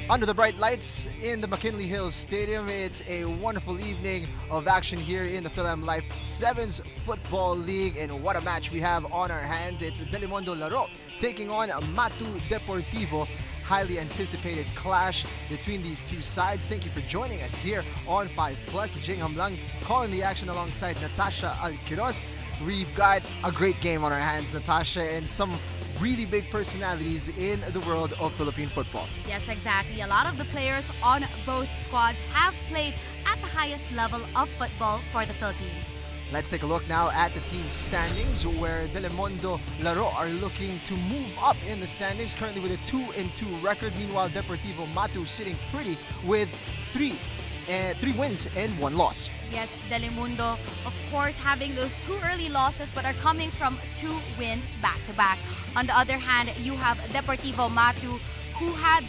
Under the bright lights in the McKinley Hills Stadium, it's a wonderful evening of action here in the Philam Life 7's Football League. And what a match we have on our hands. It's Delimondo Laro taking on Matu Deportivo. Highly anticipated clash between these two sides. Thank you for joining us here on 5+. Jing Hamlang calling the action alongside Natasha Alquiros. We've got a great game on our hands, Natasha, and some really big personalities in the world of Philippine football. Yes, exactly. A lot of the players on both squads have played at the highest level of football for the Philippines. Let's take a look now at the team standings, where Delimondo Laro are looking to move up in the standings, currently with a 2-2 record. Meanwhile, Deportivo Matu sitting pretty with three wins and 1 loss. Yes, Delimondo, of course, having those 2 early losses, but are coming from 2 wins back-to-back. On the other hand, you have Deportivo Matu, who had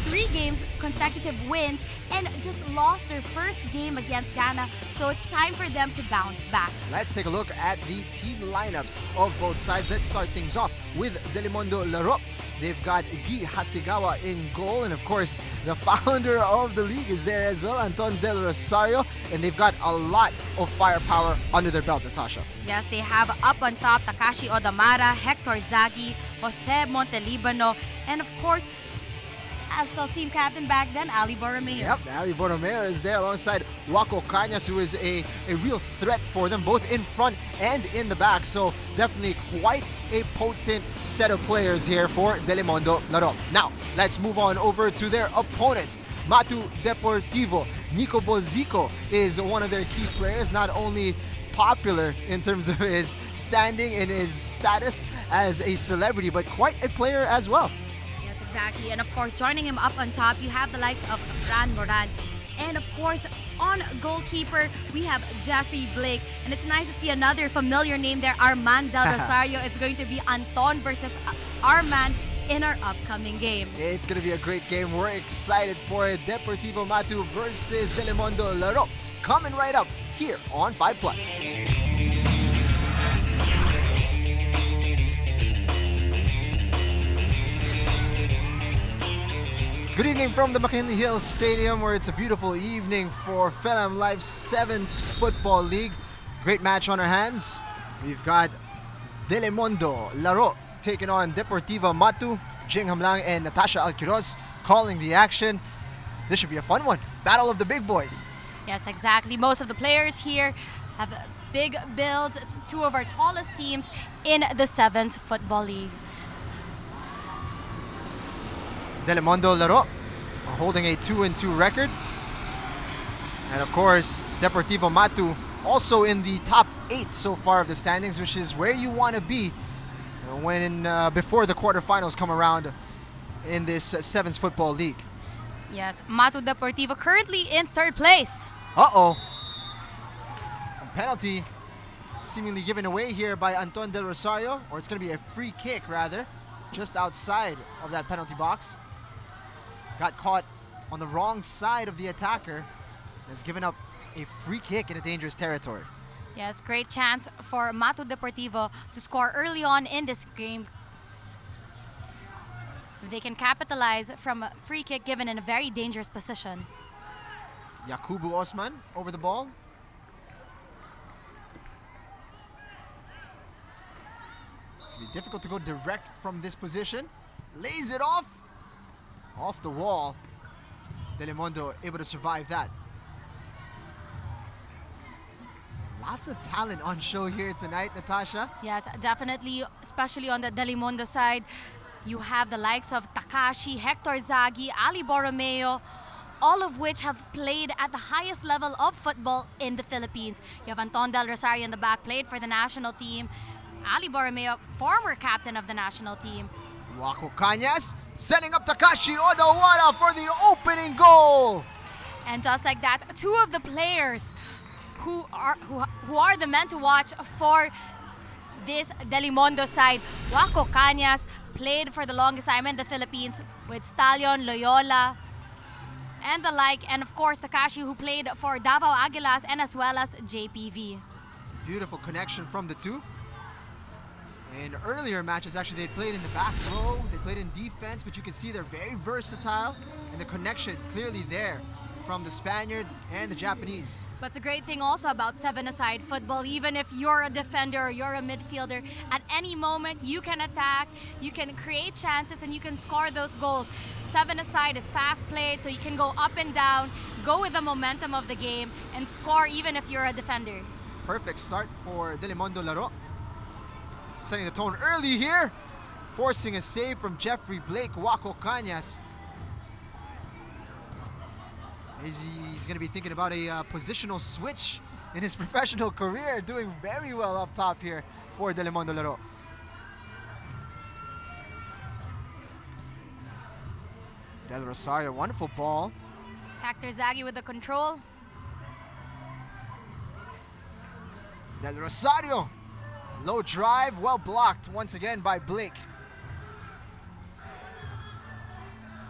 3 games consecutive wins and just lost their first game against Ghana, so it's time for them to bounce back. Let's take a look at the team lineups of both sides. Let's start things off with Delimondo Laro. They've got Guy Hasegawa in goal, and of course the founder of the league is there as well, Anton Del Rosario, and they've got a lot of firepower under their belt, Natasha. Yes, they have up on top Takashi Odamara, Hector Zagi, Jose Montelibano, and of course, as the team captain back then, Ali Borromeo. Yep, Ali Borromeo is there alongside Wako Cañas, who is a real threat for them, both in front and in the back. So definitely quite a potent set of players here for Delimondo Laro. Now, let's move on over to their opponents. Matu Deportivo. Nico Bozico is one of their key players, not only popular in terms of his standing and his status as a celebrity, but quite a player as well. Exactly, and of course, joining him up on top, you have the likes of Fran Moran. And of course, on goalkeeper, we have Jeffrey Blake. And it's nice to see another familiar name there, Armand Del Rosario. It's going to be Anton versus Armand in our upcoming game. It's going to be a great game. We're excited for it. Deportivo Matu versus Delimondo Laro. Coming right up here on 5+. Good evening from the McKinley Hills Stadium, where it's a beautiful evening for Philam Life's 7's Football League. Great match on our hands. We've got Delimondo Laro taking on Deportivo Matu, Jing Hamlang and Natasha Alquiros calling the action. This should be a fun one. Battle of the big boys. Yes, exactly. Most of the players here have big builds. It's 2 of our tallest teams in the 7's Football League. Delimondo Laro holding a 2-2 record. And of course, Deportivo Matu also in the top 8 so far of the standings, which is where you want to be when before the quarterfinals come around in this 7's Football League. Yes, Matu Deportivo currently in 3rd place. Uh-oh. A penalty seemingly given away here by Anton Del Rosario, or it's going to be a free kick rather, just outside of that penalty box. Got caught on the wrong side of the attacker. Has given up a free kick in a dangerous territory. Yes, great chance for Matu Deportivo to score early on in this game. They can capitalize from a free kick given in a very dangerous position. Yakubu Osman over the ball. It's going to be difficult to go direct from this position. Lays it off the wall. Delimondo able to survive that. Lots of talent on show here tonight, Natasha. Yes, definitely, especially on the Delimondo side. You have the likes of Takashi, Hector Zagi, Ali Borromeo, all of which have played at the highest level of football in the Philippines. You have Anton Del Rosario in the back, played for the national team. Ali Borromeo, former captain of the national team. Wako Cañas setting up Takashi Odawara for the opening goal. And just like that, 2 of the players who are the men to watch for this Delimondo side. Wako Cañas played for the longest time in the Philippines with Stallion, Loyola, and the like. And of course, Takashi, who played for Davao Aguilas and as well as JPV. Beautiful connection from the 2. In earlier matches, actually, they played in the back row, they played in defense, but you can see they're very versatile. and the connection clearly there from the Spaniard and the Japanese. But it's a great thing also about seven-a-side football. Even if you're a defender or you're a midfielder, at any moment you can attack, you can create chances, and you can score those goals. Seven-a-side is fast-played, so you can go up and down, go with the momentum of the game, and score even if you're a defender. Perfect start for Delimondo Laro. Setting the tone early here, forcing a save from Jeffrey Blake. Wako Cañas. He's going to be thinking about a positional switch in his professional career. Doing very well up top here for Delimondo Laro. Del Rosario, wonderful ball. Hector Zaghi with the control. Del Rosario, low drive, well blocked once again by Blake.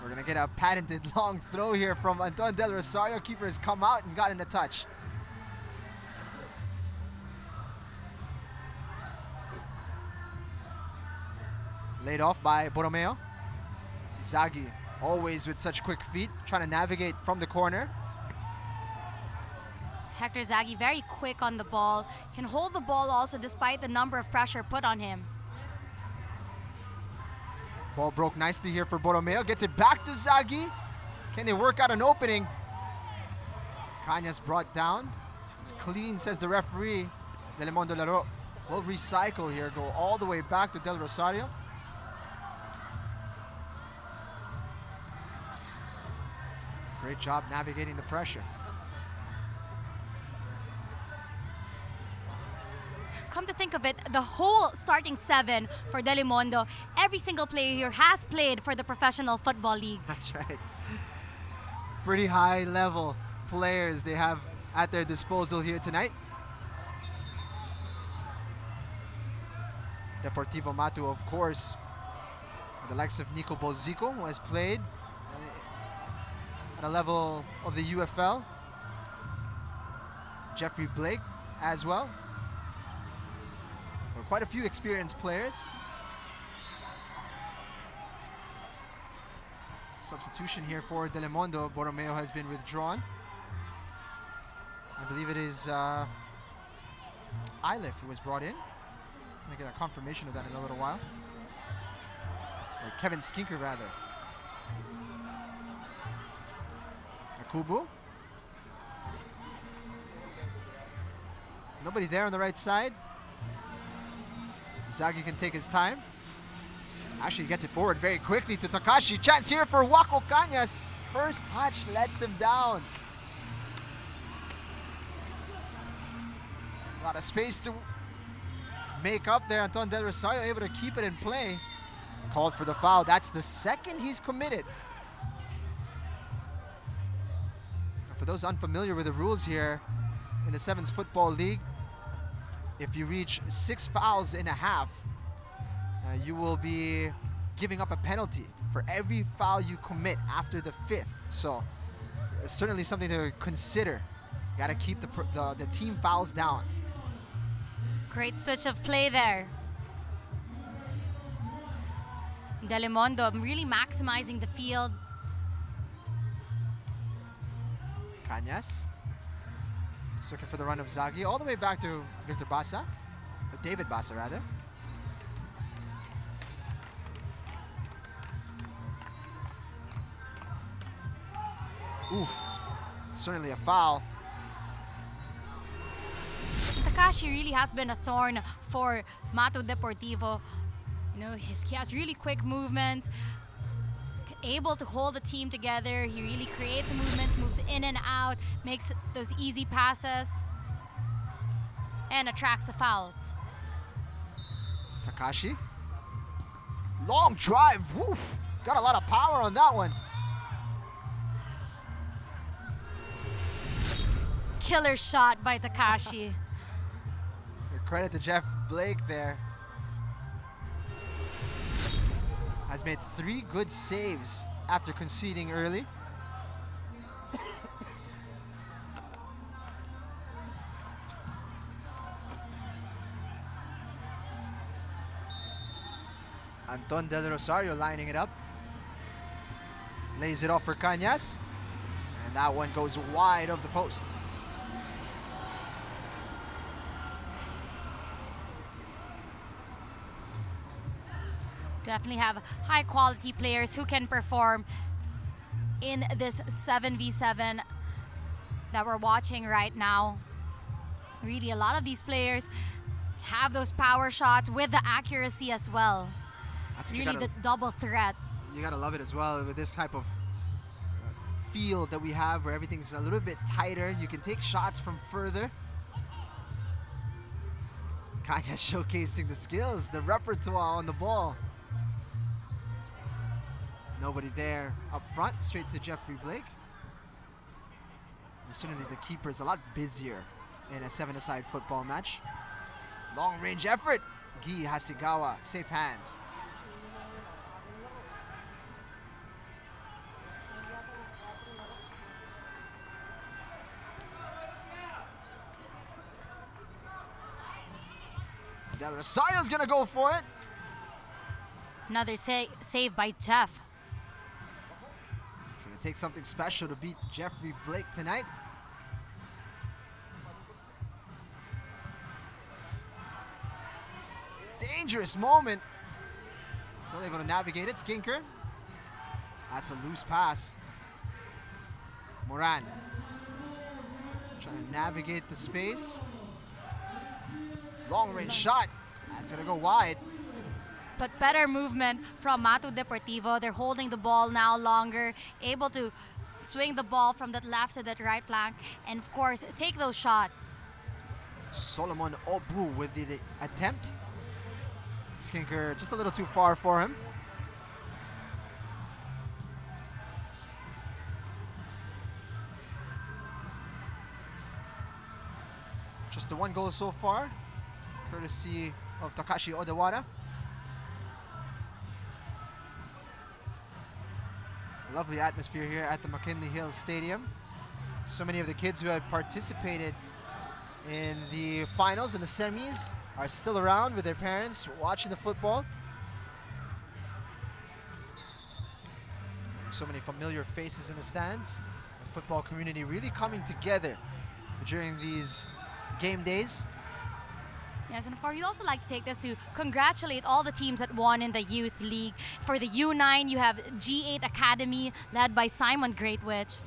We're gonna get a patented long throw here from Anton Del Rosario. Keeper has come out and gotten a touch. Laid off by Borromeo. Zaghi, always with such quick feet, trying to navigate from the corner. Hector Zaghi very quick on the ball, can hold the ball also despite the number of pressure put on him. Ball broke nicely here for Borromeo. Gets it back to Zaghi. Can they work out an opening? Cañas brought down. It's clean, says the referee. Delimondo Laro will recycle here, go all the way back to Del Rosario. Great job navigating the pressure. Come to think of it, the whole starting seven for Delimondo, every single player here has played for the Professional Football League. That's right. Pretty high level players they have at their disposal here tonight. Deportivo Matu, of course, the likes of Nico Bozico, who has played at a level of the UFL. Jeffrey Blake as well. Quite a few experienced players. Substitution here for Delimondo. Borromeo has been withdrawn. I believe it is Ilif who was brought in. I'll get a confirmation of that in a little while. Or Kevin Skinker, rather. Akubu. Nobody there on the right side. Zaghi can take his time. Actually gets it forward very quickly to Takashi. Chance here for Wako Cañas. First touch lets him down. A lot of space to make up there. Anton Del Rosario able to keep it in play. Called for the foul. That's the second he's committed. For those unfamiliar with the rules here in the 7's Football League, if you reach 6 fouls in a half, you will be giving up a penalty for every foul you commit after the 5th. So it's certainly something to consider. You gotta keep the team fouls down. Great switch of play there. Delimondo really maximizing the field. Cañas. Just looking for the run of Zaghi all the way back to Victor Basa, or David Basa rather. Oof, certainly a foul. Takashi really has been a thorn for Matu Deportivo. You know, he has really quick movements, able to hold the team together. He really creates movements, moves in and out, makes those easy passes, and attracts the fouls. Takashi. Long drive, woof. Got a lot of power on that one. Killer shot by Takashi. Credit to Jeff Blake there. Has made 3 good saves after conceding early. Anton Del Rosario lining it up. Lays it off for Cañas. And that one goes wide of the post. Definitely have high quality players who can perform in this 7v7 that we're watching right now. Really, a lot of these players have those power shots with the accuracy as well. That's Really the double threat. You gotta love it as well with this type of field that we have where everything's a little bit tighter. You can take shots from further. Kind of showcasing the skills, the repertoire on the ball. Nobody there up front, straight to Jeffrey Blake. And certainly the keeper's a lot busier in a 7-a-side football match. Long range effort. Guy Hasegawa, safe hands. Del Rosario's gonna go for it. Another save by Jeff. It's gonna take something special to beat Jeffrey Blake tonight. Dangerous moment. Still able to navigate it, Skinker. That's a loose pass. Moran trying to navigate the space. Long range shot. That's gonna go wide. But better movement from Matu Deportivo. They're holding the ball now longer, able to swing the ball from that left to that right flank, and of course, take those shots. Solomon Obu with the attempt. Skinker just a little too far for him. Just the one goal so far, courtesy of Takashi Odawara. Lovely atmosphere here at the McKinley Hills Stadium. So many of the kids who had participated in the finals and the semis are still around with their parents watching the football. So many familiar faces in the stands. The football community really coming together during these game days. Yes, and of course, we'd also like to take this to congratulate all the teams that won in the Youth League. For the U9, you have G8 Academy, led by Simon Greatwich.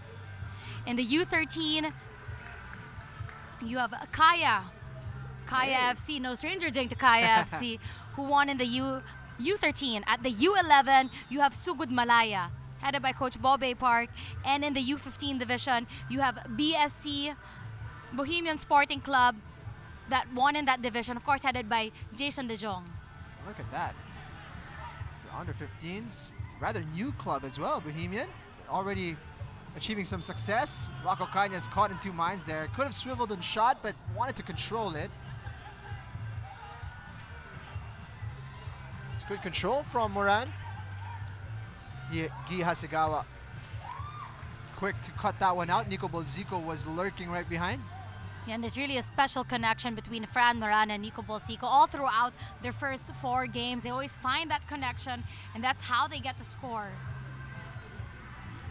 In the U13, you have Kaya FC, no stranger to Kaya FC, who won in the U13. At the U11, you have Sugod Malaya, headed by Coach Bobe Park. And in the U15 division, you have BSC, Bohemian Sporting Club, that won in that division, of course, headed by Jason De Jong. Look at that. The under 15s, rather new club as well, Bohemian. Already achieving some success. Rocco Cañas caught in two minds there. Could have swiveled and shot, but wanted to control it. It's good control from Moran. Guy Hasegawa quick to cut that one out. Nico Bolzico was lurking right behind. Yeah, and there's really a special connection between Fran Moran and Nico Bolzico all throughout their first 4 games. They always find that connection, and that's how they get to score.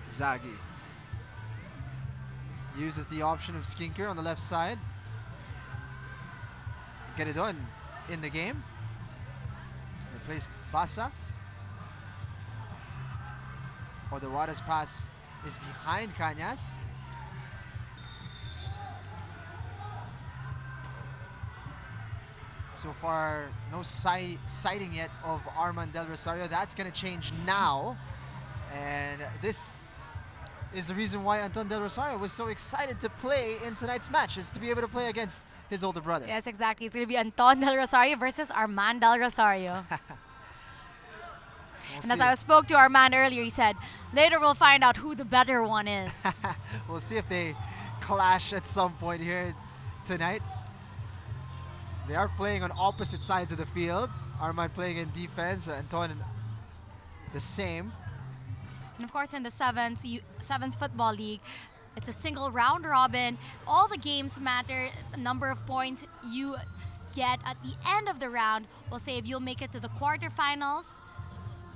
Zagi uses the option of Skinker on the left side. Get it done in the game. Replaced Basa. Odawara's pass is behind Cañas. So far, no sighting yet of Arman Del Rosario. That's going to change now. And this is the reason why Anton Del Rosario was so excited to play in tonight's match, is to be able to play against his older brother. Yes, exactly. It's going to be Anton Del Rosario versus Arman Del Rosario. And as I spoke to Arman earlier, he said, later we'll find out who the better one is. We'll see if they clash at some point here tonight. They are playing on opposite sides of the field. Arman playing in defense, Anton the same. And of course, in the 7's Football League, it's a single round robin. All the games matter. The number of points you get at the end of the round will say if you'll make it to the quarterfinals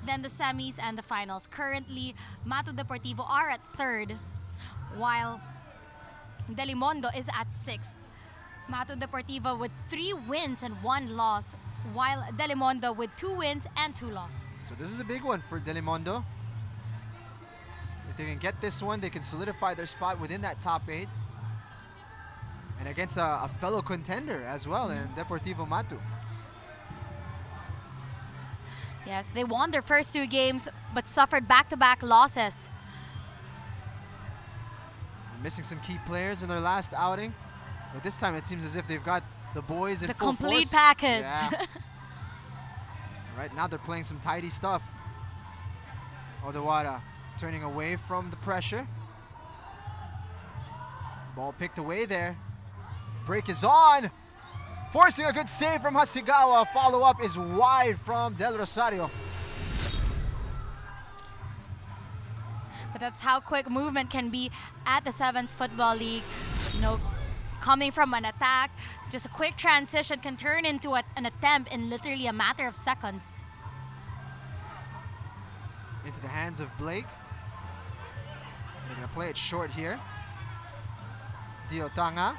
then the semis and the finals. Currently, Matu Deportivo are at 3rd, while Delimondo is at 6th. Matu Deportivo with 3 wins and 1 loss, while Delimondo with 2 wins and 2 losses. So this is a big one for Delimondo. If they can get this one, they can solidify their spot within that top 8. And against a fellow contender as well in Deportivo Matu. Yes, they won their first 2 games but suffered back-to-back losses. Missing some key players in their last outing. But this time it seems as if they've got the boys in The full complete force. package. Yeah. Right now they're playing some tidy stuff. Odawara turning away from the pressure. Ball picked away there. Break is on. Forcing a good save from Hasegawa. Follow-up is wide from Del Rosario. But that's how quick movement can be at the 7's Football League. You know, coming from an attack, just a quick transition can turn into an attempt in literally a matter of seconds. Into the hands of Blake. They're going to play it short here. Diotanga.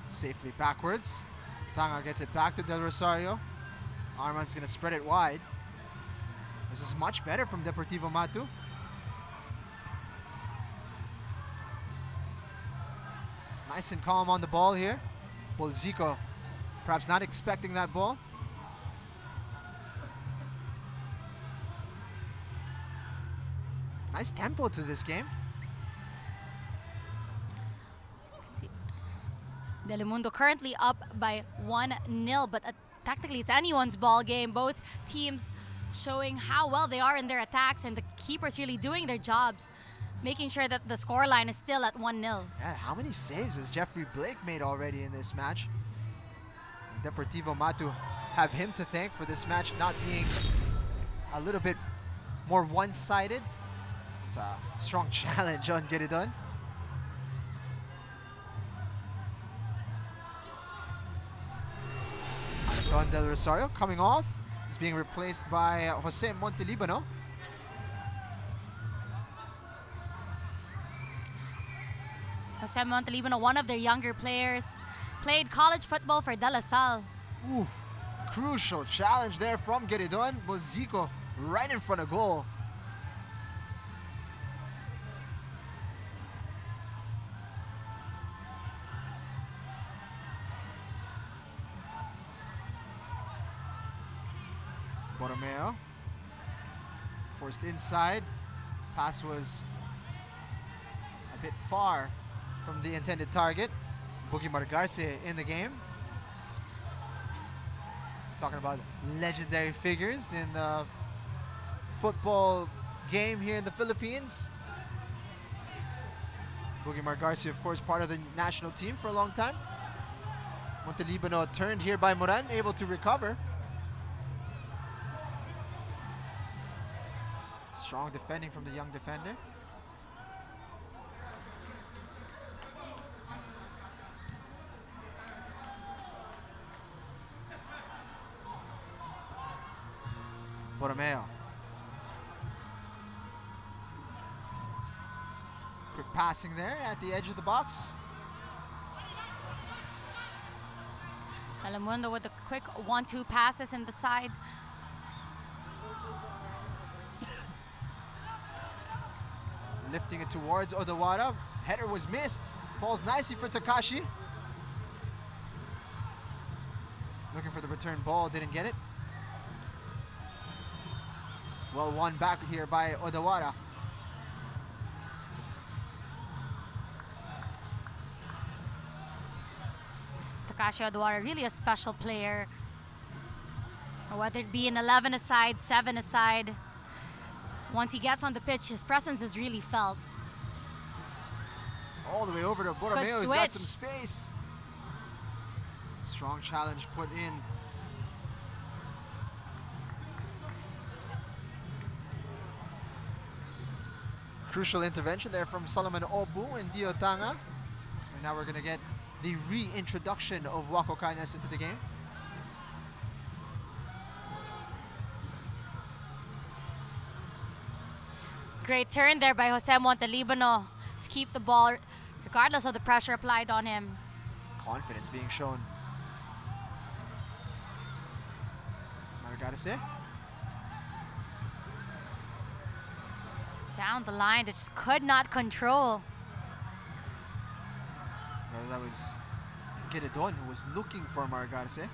Safely backwards. Tanga gets it back to Del Rosario. Arman's going to spread it wide. This is much better from Deportivo Matu. Nice and calm on the ball here. Bolzico perhaps not expecting that ball. Nice tempo to this game. Delimondo currently up by 1-0, but technically it's anyone's ball game. Both teams showing how well they are in their attacks, and the keepers really doing their jobs, making sure that the scoreline is still at 1-0. Yeah, how many saves has Jeffrey Blake made already in this match? Deportivo Matu have him to thank for this match not being a little bit more one-sided. It's a strong challenge on Get It Done. Don Del Rosario coming off. He's being replaced by Jose Montelibano. Jose Montelibano, one of their younger players, played college football for De La Salle. Ooh, crucial challenge there from Get It Done. Bolzico right in front of goal. Borromeo forced inside. Pass was a bit far from the intended target. Boogie Margarce in the game. Talking about legendary figures in the football game here in the Philippines. Boogie Margarce, of course, part of the national team for a long time. Montelibano turned here by Moran, able to recover. Strong defending from the young defender. Borromeo. Quick passing there at the edge of the box. Delimondo with the quick 1-2 passes in the side. Lifting it towards Odawara. Header was missed. Falls nicely for Takashi. Looking for the return ball, didn't get it. Well won back here by Odawara. Takashi Odawara, really a special player. Whether it be an 11-a-side, 7-a-side, once he gets on the pitch, his presence is really felt. All the way over to Borromeo, he's got some space. Strong challenge put in. Crucial intervention there from Solomon Obu and Diotanga. And now we're going to get the reintroduction of Wako Kanyas into the game. Great turn there by Jose Montelibano to keep the ball regardless of the pressure applied on him. Confidence being shown. Margarese. Down the line, they just could not control. Well, that was Geredon who was looking for Margarese.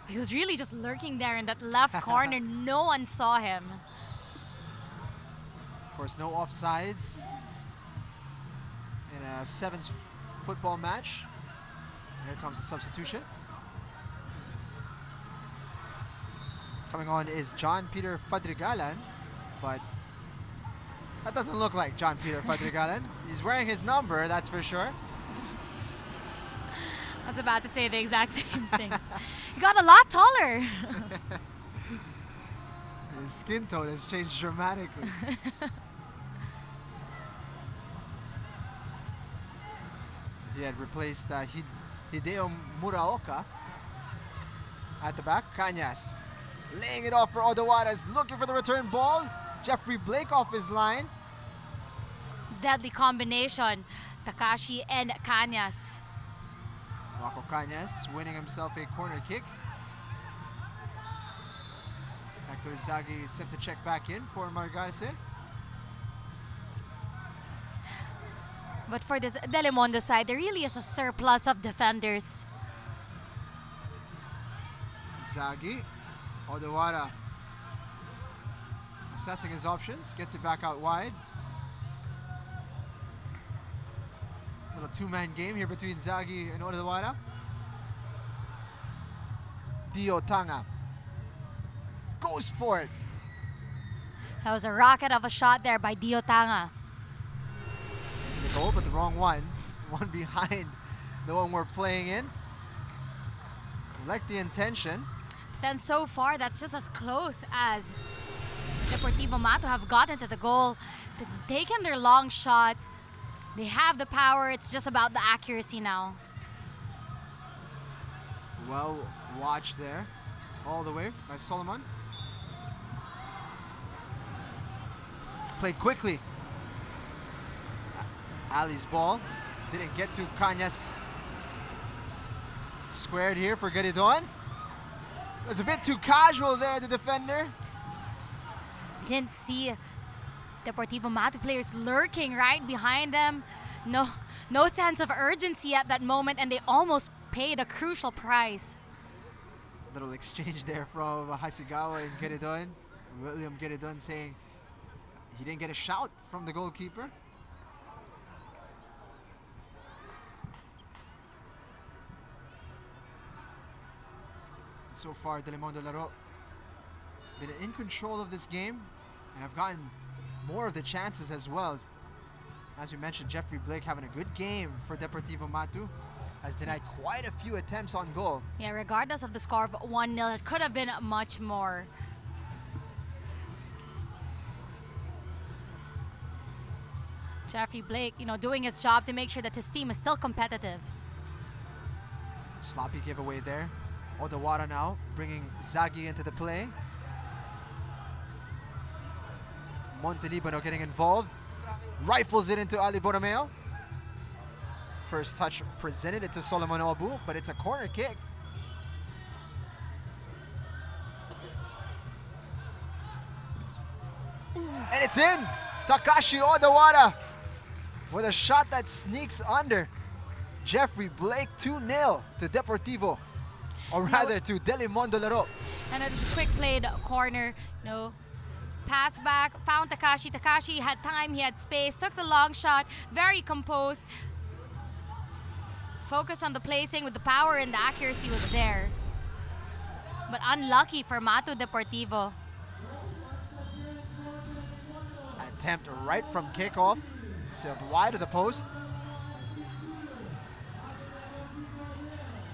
He was really just lurking there in that left corner. No one saw him. Of course, no offsides in a 7's football match. Here comes the substitution. Coming on is John Peter Fadrigalan, but that doesn't look like John Peter Fadrigalan. He's wearing his number, that's for sure. I was about to say the exact same thing. He got a lot taller. His skin tone has changed dramatically. He had replaced Hideo Muraoka at the back. Kanyas laying it off for Odawaras, looking for the return ball. Jeffrey Blake off his line. Deadly combination, Takashi and Kanyas. Wako Kanyas winning himself a corner kick. Hector Zagi sent the check back in for Margarese. But for this Delimondo side, there really is a surplus of defenders. Zagi, Odawara assessing his options, gets it back out wide. Little two-man game here between Zagi and Odawara. Diotanga goes for it. That was a rocket of a shot there by Diotanga. The goal, but the wrong one. One behind the one we're playing in. Like the intention. Then so far, that's just as close as Deportivo Matu have gotten to the goal. They've taken their long shots. They have the power. It's just about the accuracy now. Well watched there. All the way by Solomon. Played quickly. Ali's ball didn't get to Kanyas. Squared here for Geridon. It was a bit too casual there, the defender. Didn't see Deportivo Matu players lurking right behind them. No sense of urgency at that moment, and they almost paid a crucial price. Little exchange there from Hasigawa and Geridon. William Geridon saying he didn't get a shout from the goalkeeper. So far, Delimondo Laro been in control of this game and have gotten more of the chances as well. As we mentioned, Jeffrey Blake having a good game for Deportivo Matu, has denied quite a few attempts on goal. Yeah, regardless of the score of 1-0, it could have been much more. Jeffrey Blake, doing his job to make sure that his team is still competitive. Sloppy giveaway there. Odawara now bringing Zagi into the play. Montelibano getting involved. Rifles it into Ali Borromeo. First touch presented it to Solomon Obu, but it's a corner kick. And it's in! Takashi Odawara with a shot that sneaks under. Jeffrey Blake 2-0 to Deportivo. Or rather to Delimondo Laro. And a quick played corner, pass back, found Takashi. Takashi had time, he had space, took the long shot, very composed. Focused on the placing with the power and the accuracy was there. But unlucky for Matu Deportivo. Attempt right from kickoff, sailed wide of the post.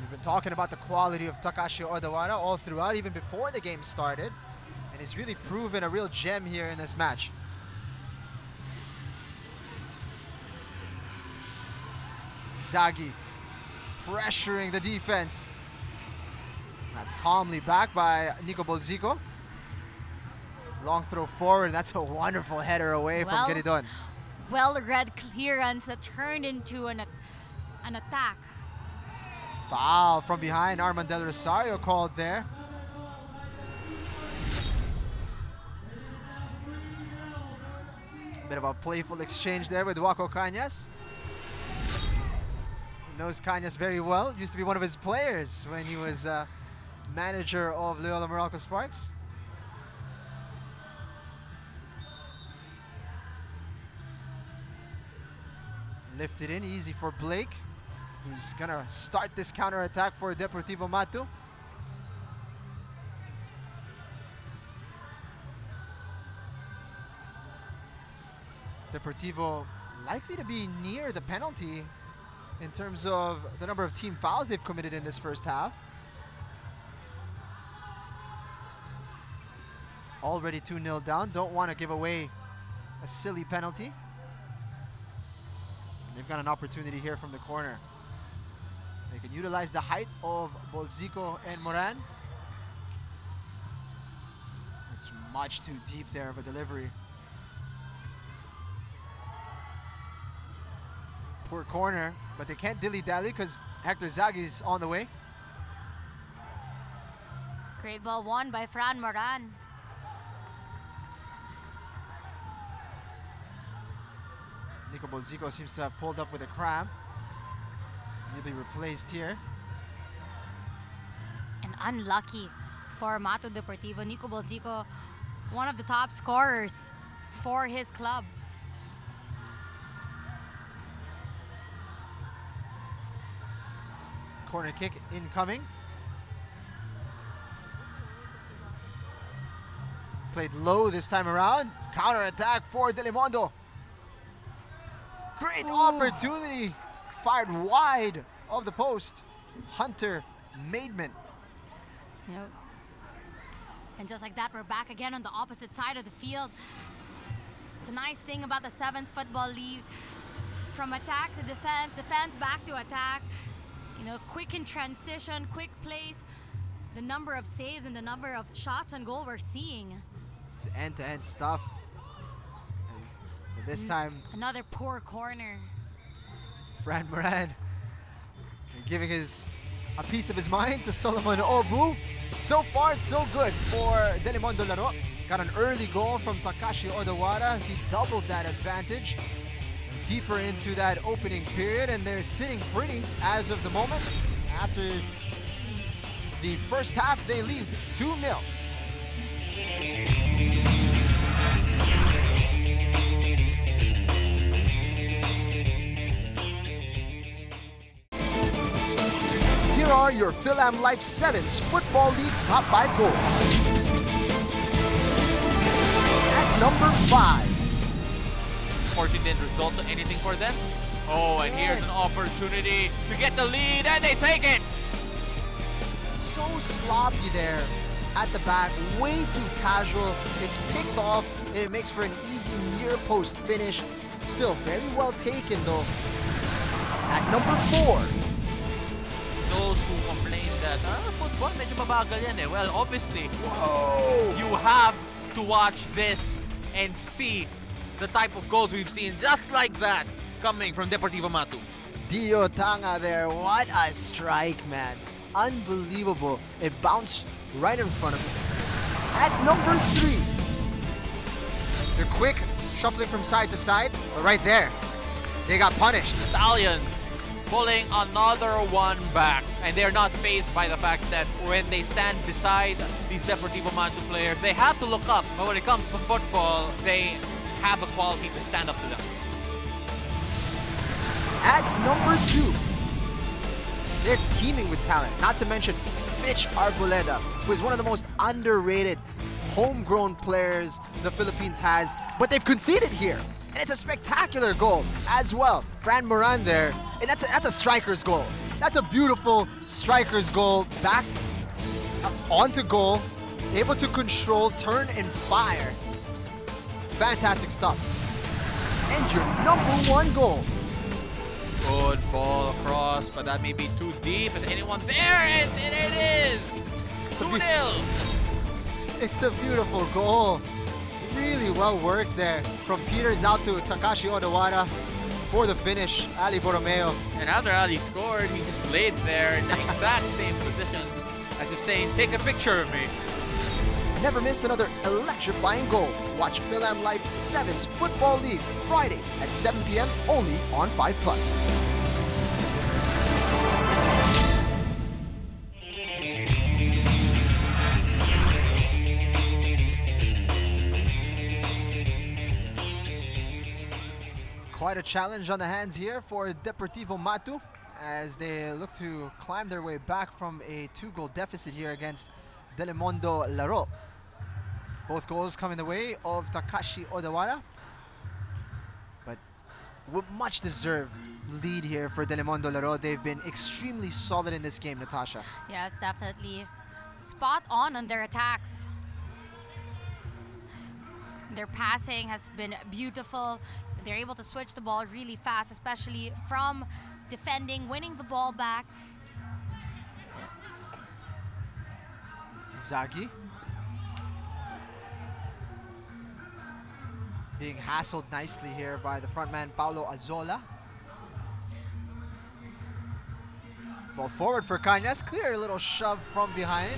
We've been talking about the quality of Takashi Odawara all throughout, even before the game started. And he's really proven a real gem here in this match. Zaghi pressuring the defense. That's calmly back by Nico Bolzico. Long throw forward. That's a wonderful header away from Geridon. Well-read clearance that turned into an attack. Foul from behind. Armand Del Rosario called there. Bit of a playful exchange there with Waco Cañas. He knows Cañas very well. Used to be one of his players when he was manager of Loyola Morocco Sparks. Lifted in, easy for Blake, who's gonna start this counter-attack for Deportivo Matu. Deportivo likely to be near the penalty in terms of the number of team fouls they've committed in this first half. Already 2-0 down, don't want to give away a silly penalty. They've got an opportunity here from the corner. They can utilize the height of Bolzico and Moran. It's much too deep there of a delivery. Poor corner, but they can't dilly-dally because Hector Zaghi's on the way. Great ball won by Fran Moran. Nico Bolzico seems to have pulled up with a cramp. He'll be replaced here. And unlucky for Matu Deportivo. Nico Bolzico, one of the top scorers for his club. Corner kick incoming. Played low this time around. Counter attack for Delimondo. Great opportunity. Fired wide of the post. Hunter Maidman. You know, and just like that, we're back again on the opposite side of the field. It's a nice thing about the 7's football league. From attack to defense back to attack. You know, quick in transition, quick plays. The number of saves and the number of shots on goal we're seeing. It's end-to-end stuff. And this time, another poor corner. Fran Moran giving a piece of his mind to Solomon Obu. So far, so good for Delimondo Laro. Got an early goal from Takashi Odawara. He doubled that advantage deeper into that opening period, and they're sitting pretty as of the moment. After the first half, they lead 2-0. Here are your Philam Life 7's Football League top 5 goals. At number 5. Unfortunately, didn't result to anything for them. Oh, and here's an opportunity to get the lead, and they take it. So sloppy there at the back, way too casual. It's picked off, and it makes for an easy near post finish. Still very well taken though. At number 4. Those who complain that football medyo mabagal yan eh. Well, obviously, Whoa! you have to watch this and see the type of goals we've seen just like that coming from Deportivo Matu. Dio Tanga there, what a strike, man. Unbelievable. It bounced right in front of him. At number 3. They're quick, shuffling from side to side, but right there, they got punished. Italians pulling another one back, and they're not fazed by the fact that when they stand beside these Deportivo Matu players, they have to look up, but when it comes to football, they have the quality to stand up to them. At number 2, they're teaming with talent, not to mention Fitch Arboleda, who is one of the most underrated homegrown players the Philippines has, but they've conceded here. And it's a spectacular goal as well. Fran Moran there, and that's a striker's goal. That's a beautiful striker's goal, back onto goal, able to control, turn, and fire. Fantastic stuff. And your number 1 goal. Good ball across, but that may be too deep. Is anyone there? And it is! 2-0! It's a beautiful goal. Really well worked there. From Peters out to Takashi Odawara for the finish, Ali Borromeo. And after Ali scored, he just laid there in the exact same position as if saying, take a picture of me. Never miss another electrifying goal. Watch Philam Life 7's Football League Fridays at 7 p.m. only on 5+. Quite a challenge on the hands here for Deportivo Matu as they look to climb their way back from a 2-goal deficit here against Delimondo Laro. Both goals coming the way of Takashi Odawara, but with much deserved lead here for Delimondo Laro. They've been extremely solid in this game, Natasha. Yes, definitely. Spot on their attacks. Their passing has been beautiful. They're able to switch the ball really fast, especially from defending, winning the ball back. Zagi being hassled nicely here by the frontman Paulo Azola. Ball forward for Cañas. Clear little shove from behind.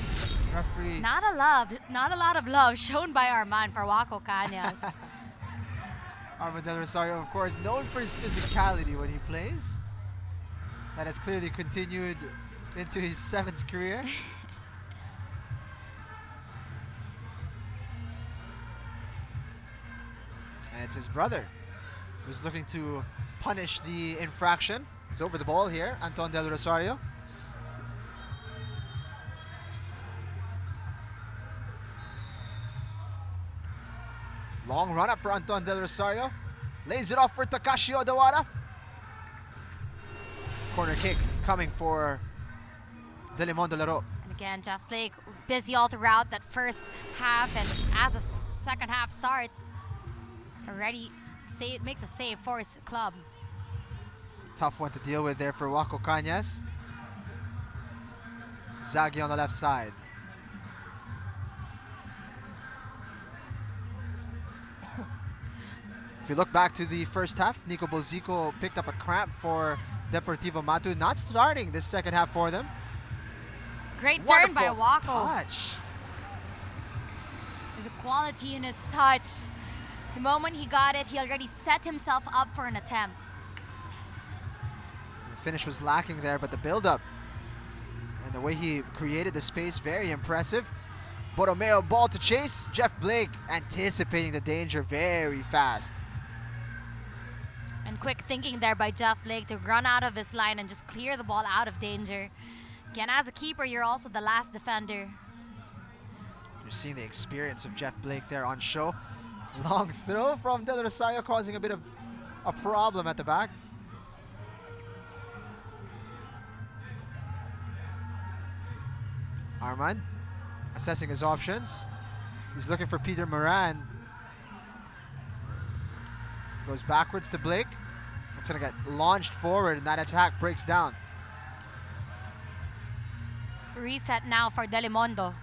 Referee. Not a lot of love shown by our man for Waco Cañas. Armand Del Rosario, of course, known for his physicality when he plays. That has clearly continued into his 7's career. And it's his brother who's looking to punish the infraction. He's over the ball here, Anton Del Rosario. Long run up for Anton Del Rosario. Lays it off for Takashi Odawara. Corner kick coming for Delimondo Laro. And again, Jeff Blake busy all throughout that first half, and as the second half starts, already makes a save for his club. Tough one to deal with there for Waco Cañas. Zagi on the left side. If you look back to the first half, Nico Bozico picked up a cramp for Deportivo Matu, not starting this second half for them. Great Wonderful turn by Waco. touch. There's a quality in his touch. The moment he got it, he already set himself up for an attempt. The finish was lacking there, but the build-up and the way he created the space, very impressive. Borromeo ball to chase. Jeff Blake anticipating the danger very fast. And quick thinking there by Jeff Blake to run out of his line and just clear the ball out of danger. Again, as a keeper, you're also the last defender. You're seeing the experience of Jeff Blake there on show. Long throw from Del Rosario causing a bit of a problem at the back. Armand assessing his options. He's looking for Peter Moran. Goes backwards to Blake. It's going to get launched forward, and that attack breaks down. Reset now for Delimondo.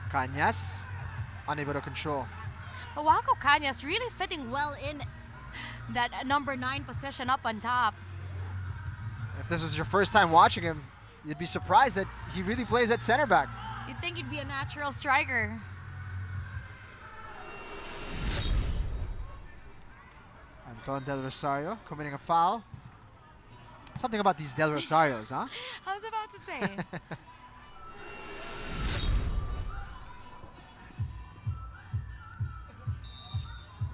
Cañas unable to control. But Waco Cañas really fitting well in that number 9 position up on top. If this was your first time watching him, you'd be surprised that he really plays at center back. You'd think he'd be a natural striker. Anton Del Rosario committing a foul. Something about these Del Rosarios, huh? I was about to say.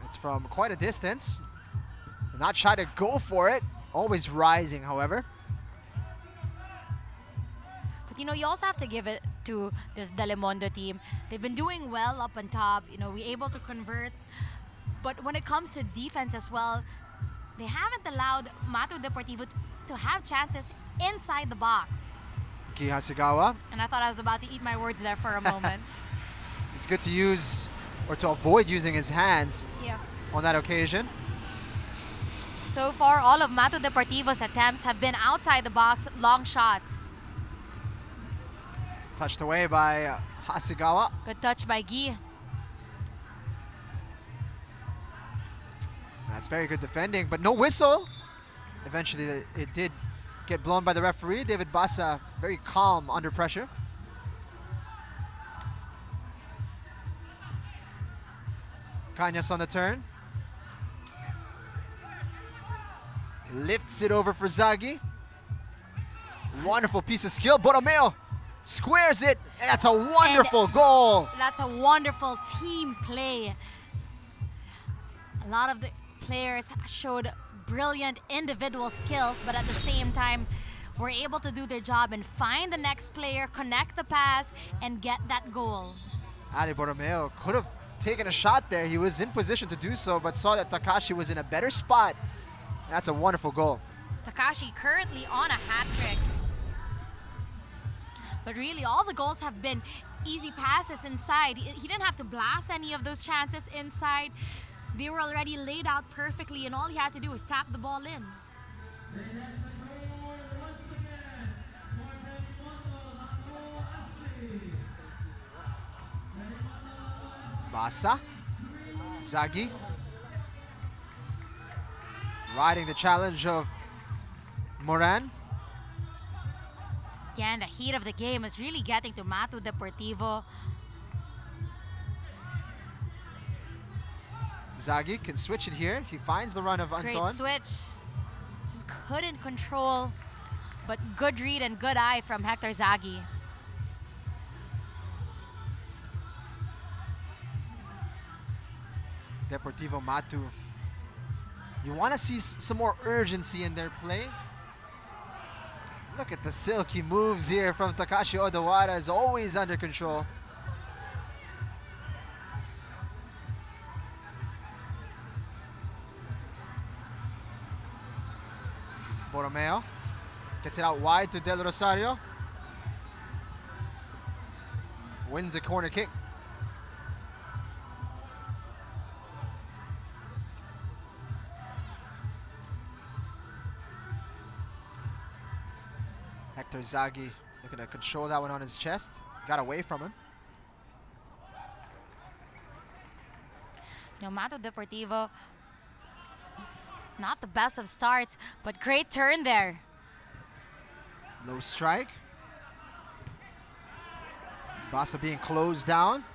It's from quite a distance. Not shy to go for it. Always rising, however. But you know, you also have to give it to this Delimondo team. They've been doing well up on top. You know, we're able to convert. But when it comes to defense as well, they haven't allowed Matu Deportivo to have chances inside the box. Ki Hasegawa. And I thought I was about to eat my words there for a moment. It's good to use or to avoid using his hands Yeah. on that occasion. So So far, all of Matu Deportivo's attempts have been outside the box, long shots. Touched away by Hasegawa. Good touch by Guy. That's very good defending, but no whistle. Eventually, it did get blown by the referee. David Basa, very calm under pressure. Cañas on the turn. Lifts it over for Zaghi. Wonderful piece of skill. Borromeo squares it, and that's a wonderful goal. That's a wonderful team play. A lot of the players showed brilliant individual skills, but at the same time were able to do their job and find the next player, connect the pass, and get that goal. Ali Borromeo could have taken a shot there. He was in position to do so, but saw that Takashi was in a better spot. That's a wonderful goal. Takashi currently on a hat trick. But really, all the goals have been easy passes inside. He didn't have to blast any of those chances inside. They were already laid out perfectly, and all he had to do was tap the ball in. Basa. Zaghi. Riding the challenge of Moran. Again, the heat of the game is really getting to Matu Deportivo. Zaghi can switch it here. He finds the run of Great Anton. switch. Just couldn't control, but good read and good eye from Hector Zaghi. Deportivo Matu. You want to see some more urgency in their play. Look at the silky moves here from Takashi Odawara, is always under control. Borromeo gets it out wide to Del Rosario. Wins a corner kick. Hector Zaghi looking to control that one on his chest. Got away from him. Matu Deportivo, not the best of starts, but great turn there. Low strike. Basa being closed down.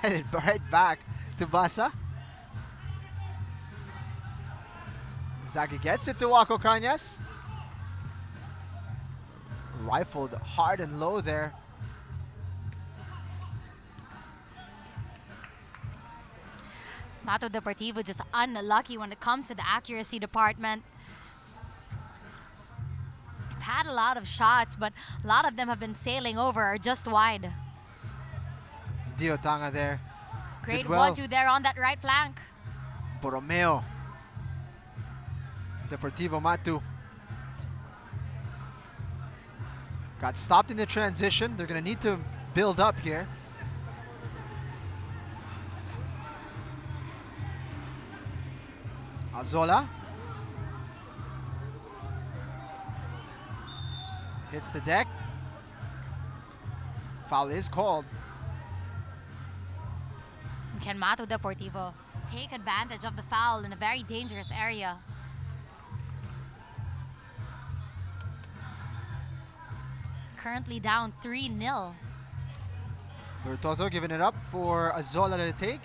Headed right back to Basa. Zaghi gets it to Wako Cañas. Rifled hard and low there. Matu Deportivo just unlucky when it comes to the accuracy department. They've had a lot of shots, but a lot of them have been sailing over or just wide. Diotanga there. Great Did well. 1-2 there on that right flank. Borromeo. Deportivo Matu. Got stopped in the transition. They're going to need to build up here. Azola. Hits the deck. Foul is called. Can Matu Deportivo take advantage of the foul in a very dangerous area? Currently down 3-0. Bertotto giving it up for Azola to take.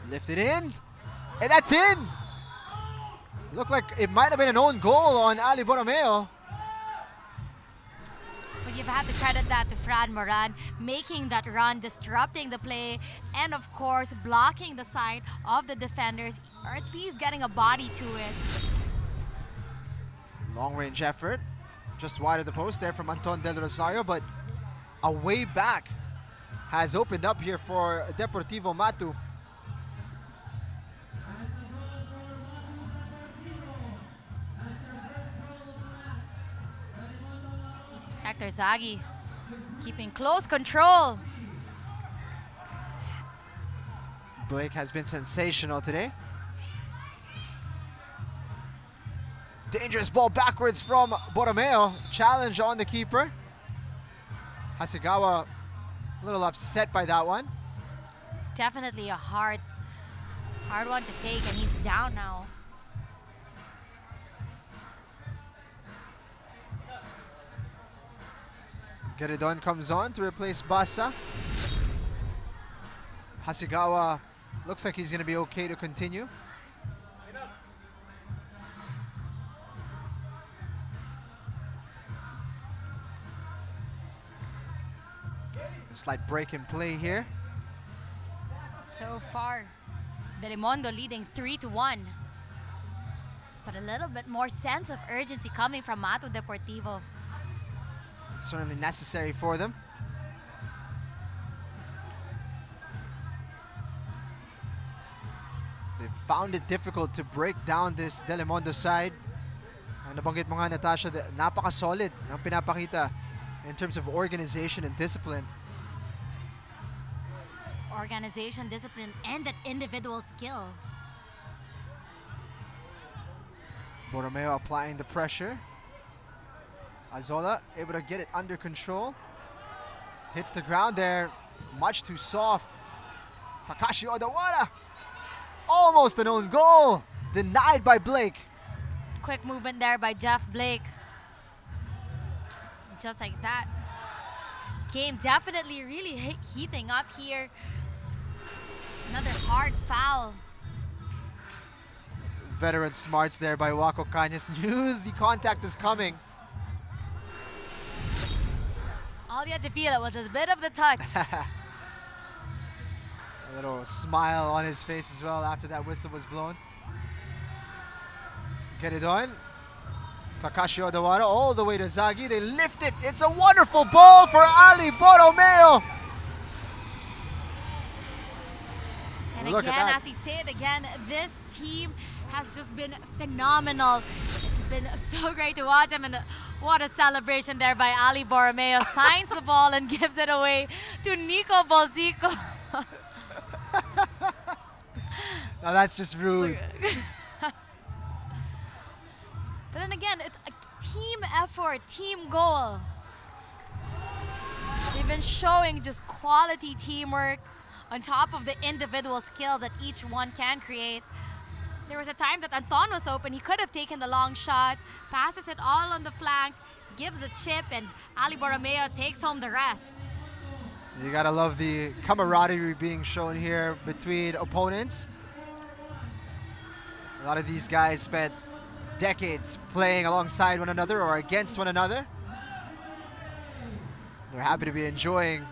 Lifted in, and that's in! Looked like it might have been an own goal on Ali Borromeo. But you've had to credit that to Fran Moran, making that run, disrupting the play, and of course, blocking the side of the defenders, or at least getting a body to it. Long range effort, just wide of the post there from Anton Del Rosario, but a way back has opened up here for Deportivo Matu. Hector Zaghi keeping close control. Blake has been sensational today. Dangerous ball backwards from Borromeo. Challenge on the keeper. Hasegawa a little upset by that one. Definitely a hard one to take, and he's down now. Garidon comes on to replace Basa. Hasegawa looks like he's going to be okay to continue. A slight break in play here. So far, Delimondo leading 3-1. But a little bit more sense of urgency coming from Matu Deportivo. Certainly necessary for them. They've found it difficult to break down this Delimondo side. Ang nabanggit mo nga, Natasha, napaka-solid ng pinapakita in terms of organization and discipline. Organization, discipline, and that individual skill. Borromeo applying the pressure. Azola able to get it under control. Hits the ground there, much too soft. Takashi Odawara, almost an own goal, denied by Blake. Quick movement there by Jeff Blake. Just like that. Game definitely really heating up here. Another hard foul. Veteran smarts there by Wako Kanyas. Knew the contact is coming. All you had to feel it was a bit of the touch. A little smile on his face as well after that whistle was blown. Get it on. Takashi Odawara all the way to Zaghi. They lift it. It's a wonderful ball for Ali Borromeo. And Look again, at that. as he said again, this team has just been phenomenal. It's been so great to watch him, and what a celebration there by Ali Borromeo. Signs the ball and gives it away to Nico Bolzico. Now that's just rude. But then again, it's a team effort, team goal. They've been showing just quality teamwork on top of the individual skill that each one can create. There was a time that Anton was open. He could have taken the long shot, passes it all on the flank, gives a chip, and Ali Borromeo takes home the rest. You gotta love the camaraderie being shown here between opponents. A lot of these guys spent decades playing alongside one another or against one another. They're happy to be enjoying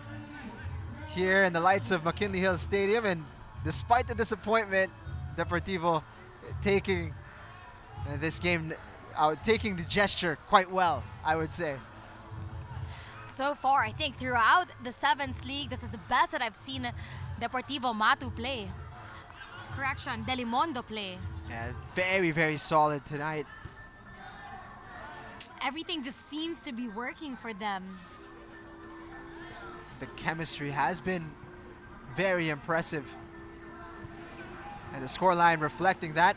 here in the lights of McKinley Hills Stadium, and despite the disappointment, Deportivo taking this game, taking the gesture quite well, I would say. So far, I think throughout the 7's league, this is the best that I've seen Deportivo Matu play. Correction, Delimondo play. Yeah, very, very solid tonight. Everything just seems to be working for them. The chemistry has been very impressive. And the scoreline reflecting that.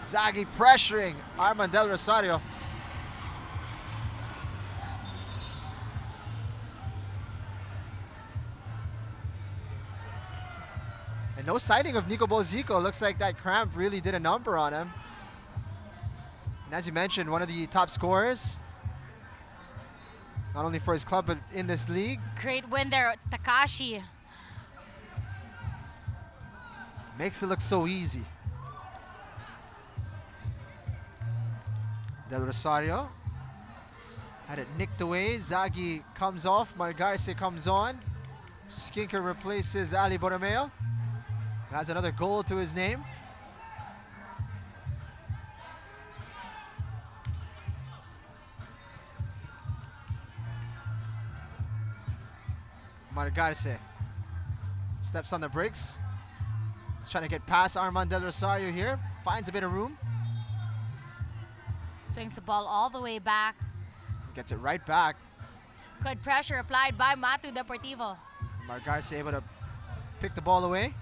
Zaghi pressuring Arman Del Rosario. And no sighting of Nico Bolzico. Looks like that cramp really did a number on him. And as you mentioned, one of the top scorers, not only for his club, but in this league. Great win there, Takashi. Makes it look so easy. Del Rosario had it nicked away. Zaghi comes off. Margarce comes on. Skinker replaces Ali Borromeo. Has another goal to his name. Margarce steps on the brakes. He's trying to get past Arman Del Rosario here. Finds a bit of room. Swings the ball all the way back. Gets it right back. Good pressure applied by Matu Deportivo. Margarce able to pick the ball away.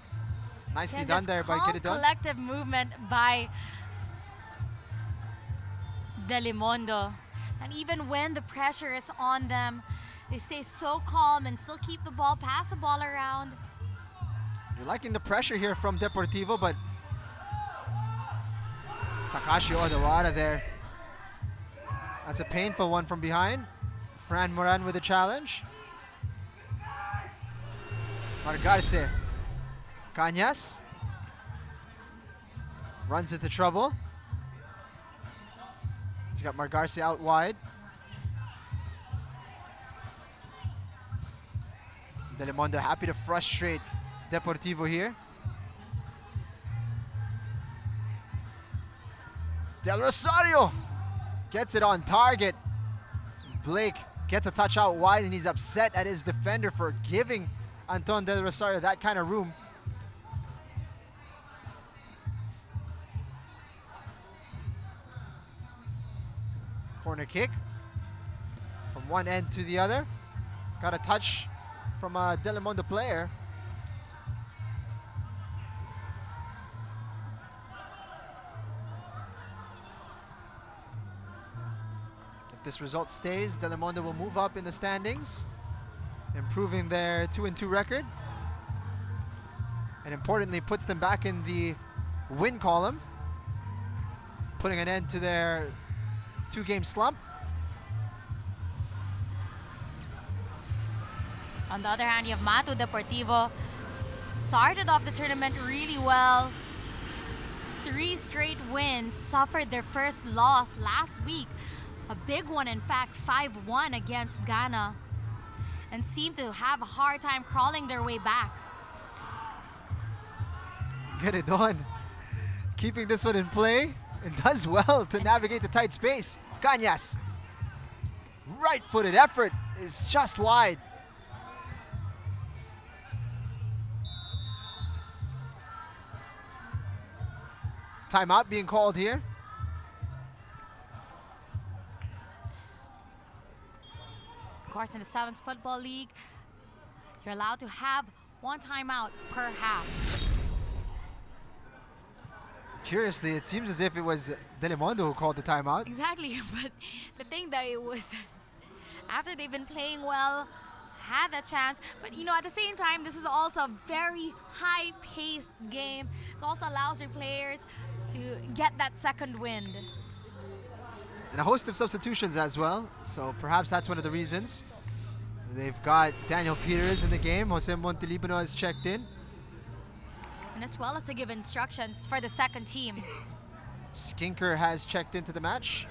Nicely done there by Calm Giridon. collective movement by Delimondo. And even when the pressure is on them, they stay so calm and still keep the ball, pass the ball around. You're liking the pressure here from Deportivo, but Takashi Odawara there. That's a painful one from behind. Fran Moran with a challenge. Margarce. Cañas. Runs into trouble. He's got Margarce out wide. Delimondo happy to frustrate Deportivo here. Del Rosario gets it on target. Blake gets a touch out wide, and he's upset at his defender for giving Anton Del Rosario that kind of room. Corner kick from one end to the other. Got a touch from a Delimondo player. If this result stays, Delimondo will move up in the standings, improving their 2-2 record, and importantly puts them back in the win column, putting an end to their 2-game slump. On the other hand, you have Matu Deportivo. Started off the tournament really well. 3 straight wins, suffered their first loss last week. A big one, in fact, 5-1 against Ghana. And seemed to have a hard time crawling their way back. Get it done. Keeping this one in play, and does well to navigate the tight space. Cañas. Right-footed effort is just wide. Timeout being called here. Of course, in the 7's Football League, you're allowed to have 1 timeout per half. Curiously, it seems as if it was Delimondo who called the timeout. Exactly, but the thing that it was, after they've been playing well, had a chance, but you know, at the same time, this is also a very high-paced game. It also allows your players to get that second wind. And a host of substitutions as well, so perhaps that's one of the reasons. They've got Daniel Peters in the game. Jose Montelibano has checked in. And as well as to give instructions for the second team. Skinker has checked into the match.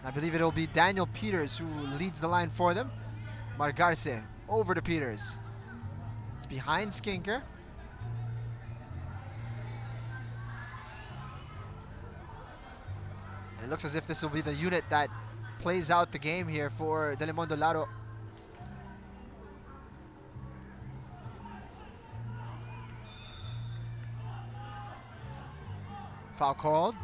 I believe it'll be Daniel Peters who leads the line for them. Margarce over to Peters. It's behind Skinker. And it looks as if this will be the unit that plays out the game here for Delimondo Laro. Foul called.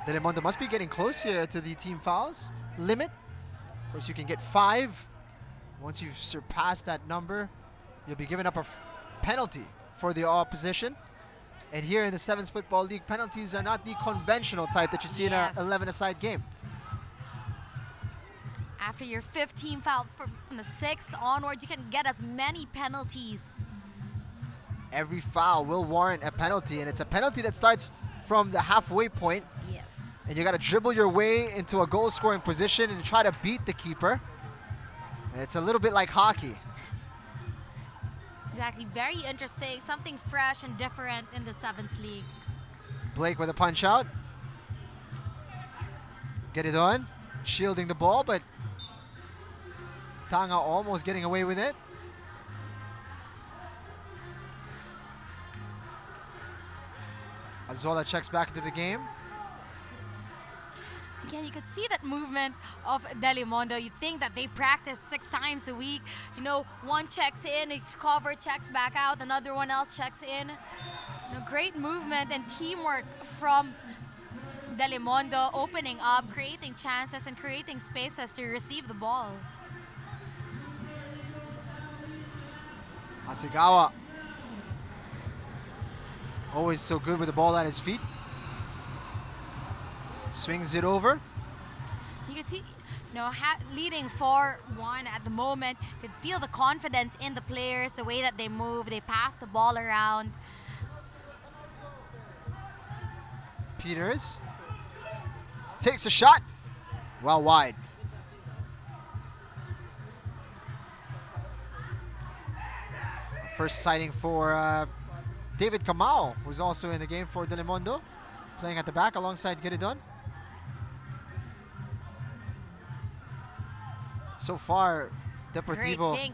Delimondo must be getting close here to the team fouls limit. Of course, you can get 5. Once you've surpassed that number, you'll be giving up a penalty for the opposition. And here in the 7's Football League, penalties are not the conventional type that you see in an 11-a-side game. After your 15 foul from the 6th onwards, you can get as many penalties. Every foul will warrant a penalty, and it's a penalty that starts from the halfway point. Yeah. And you got to dribble your way into a goal-scoring position and try to beat the keeper. And it's a little bit like hockey. Exactly, very interesting, something fresh and different in the 7's League. Blake with a punch out. Get it on, shielding the ball, but Tanga almost getting away with it. Azola checks back into the game. Again, you could see that movement of Delimondo. You think that they practice 6 times a week. You know, one checks in, it's covered, checks back out, another one else checks in. Great movement and teamwork from Delimondo, opening up, creating chances and creating spaces to receive the ball. Hasegawa, always so good with the ball at his feet. Swings it over. You can see, leading 4-1 at the moment. You can feel the confidence in the players, the way that they move, they pass the ball around. Peters takes a shot. Well wide. First sighting for David Kamau, who's also in the game for Delimondo, playing at the back alongside Get It Done. So far, Deportivo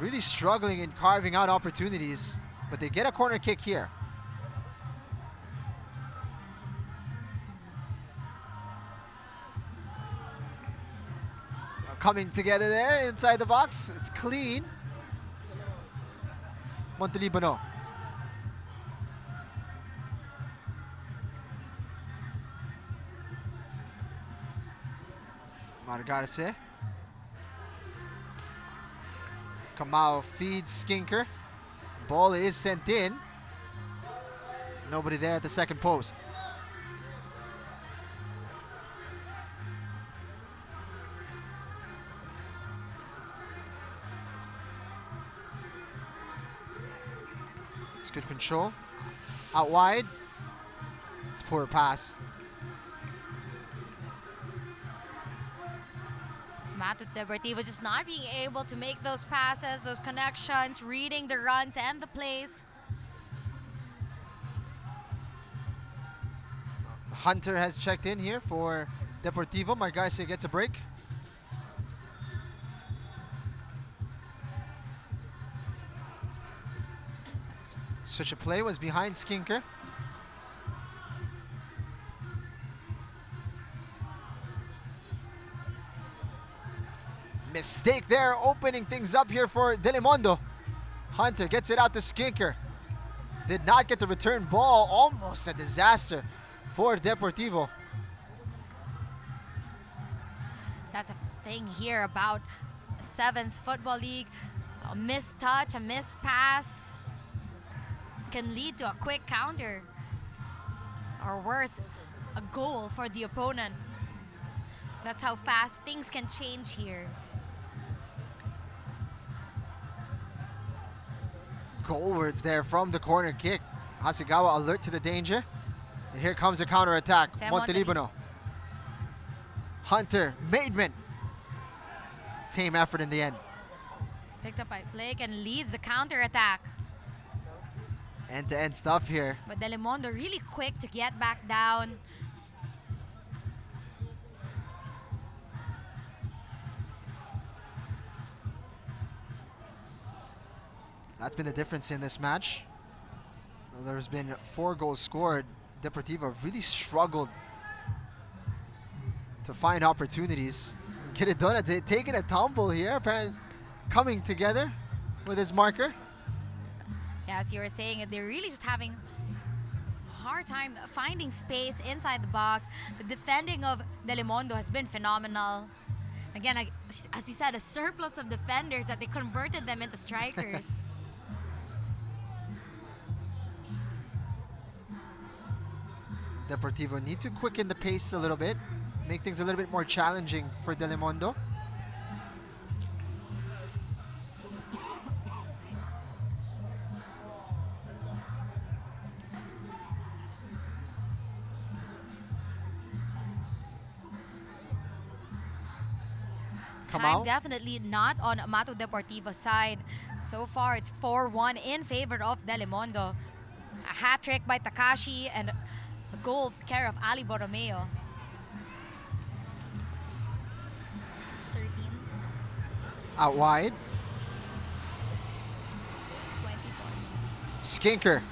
really struggling in carving out opportunities, but they get a corner kick here. Coming together there inside the box. It's clean. Montalibano. Margarse. Kamau feeds Skinker. Ball is sent in. Nobody there at the second post. It's good control. Out wide. It's poor pass. Matu Deportivo just not being able to make those passes, those connections, reading the runs and the plays. Hunter has checked in here for Deportivo. Margarse gets a break. Such a play was behind Skinker. Mistake there, opening things up here for Delimondo. Hunter gets it out to Skinker. Did not get the return ball. Almost a disaster for Deportivo. That's a thing here about 7's Football League. A missed touch, a missed pass can lead to a quick counter, or worse, a goal for the opponent. That's how fast things can change here. Goalwards there from the corner kick. Hasegawa alert to the danger. And here comes a counter-attack. Montalibano. Hunter, Maidman. Tame effort in the end. Picked up by Blake and leads the counter-attack. End-to-end stuff here. But Delimondo really quick to get back down. That's been the difference in this match. There's been 4 goals scored. Deportivo really struggled to find opportunities. Get it done, taking a tumble here, apparently coming together with his marker. Yeah, as you were saying, they're really just having a hard time finding space inside the box. The defending of Delimondo has been phenomenal. Again, as you said, a surplus of defenders that they converted them into strikers. Deportivo need to quicken the pace a little bit, make things a little bit more challenging for Delimondo. Time definitely not on Matu Deportivo's side. So far, it's 4-1 in favor of Delimondo. A hat trick by Takashi and a goal care of Ali Borromeo. 13. Out wide. 24. Skinker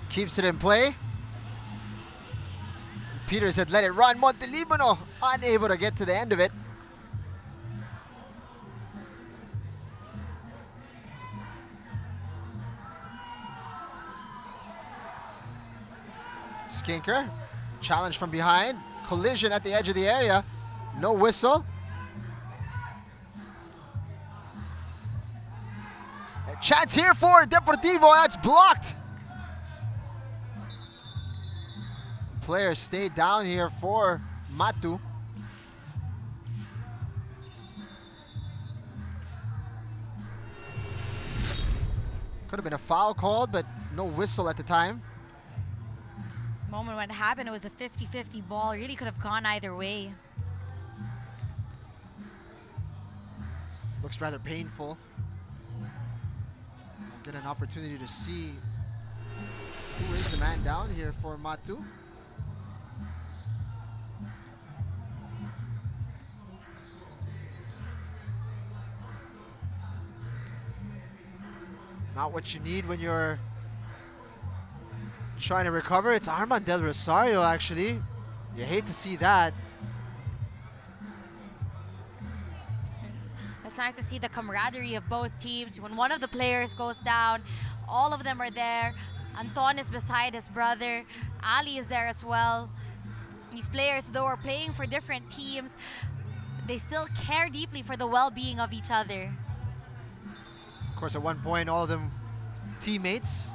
keeps it in play. Peters had let it run. Montalibano unable to get to the end of it. Skinker, challenge from behind, collision at the edge of the area, no whistle. A chance here for Deportivo, that's blocked. Players stay down here for Matu. Could have been a foul called, but no whistle at the time. Moment when it happened, it was a 50-50 ball. Really could have gone either way. Looks rather painful. Get an opportunity to see who is the man down here for Matu. Not what you need when you're trying to recover. It's Armand Del Rosario, actually. You hate to see that. It's nice to see the camaraderie of both teams. When one of the players goes down, all of them are there. Anton is beside his brother. Ali is there as well. These players, though, are playing for different teams. They still care deeply for the well-being of each other. Of course, at one point, all of them teammates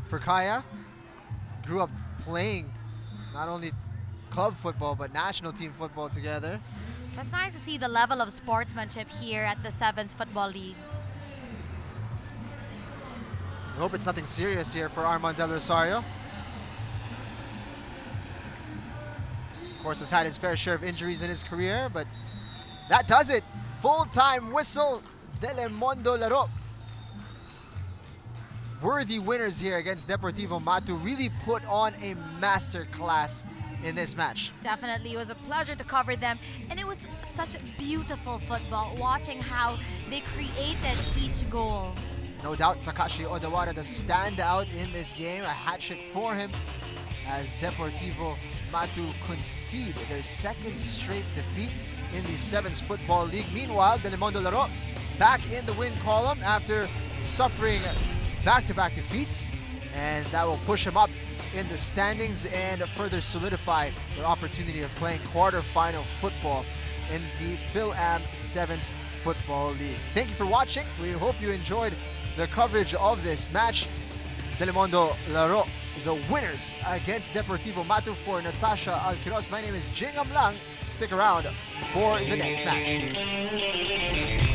for Kaya. Grew up playing not only club football, but national team football together. It's nice to see the level of sportsmanship here at the 7's Football League. I hope it's nothing serious here for Armand Del Rosario. Of course, has had his fair share of injuries in his career, but that does it. Full-time whistle, Delimondo Laro. Worthy winners here against Deportivo Matu. Really put on a master class in this match. Definitely, it was a pleasure to cover them, and it was such beautiful football, watching how they created each goal. No doubt Takashi Odawara the standout in this game. A hat trick for him as Deportivo Matu concede their second straight defeat in the 7's Football League. Meanwhile, Delimondo Laro back in the win column after suffering back-to-back defeats, and that will push him up in the standings and further solidify their opportunity of playing quarterfinal football in the Philam 7's Football League. Thank you for watching. We hope you enjoyed the coverage of this match. Delimondo Laro, the winners against Deportivo Matu. For Natasha Alquiros, my name is Jing Amlang. Stick around for the next match.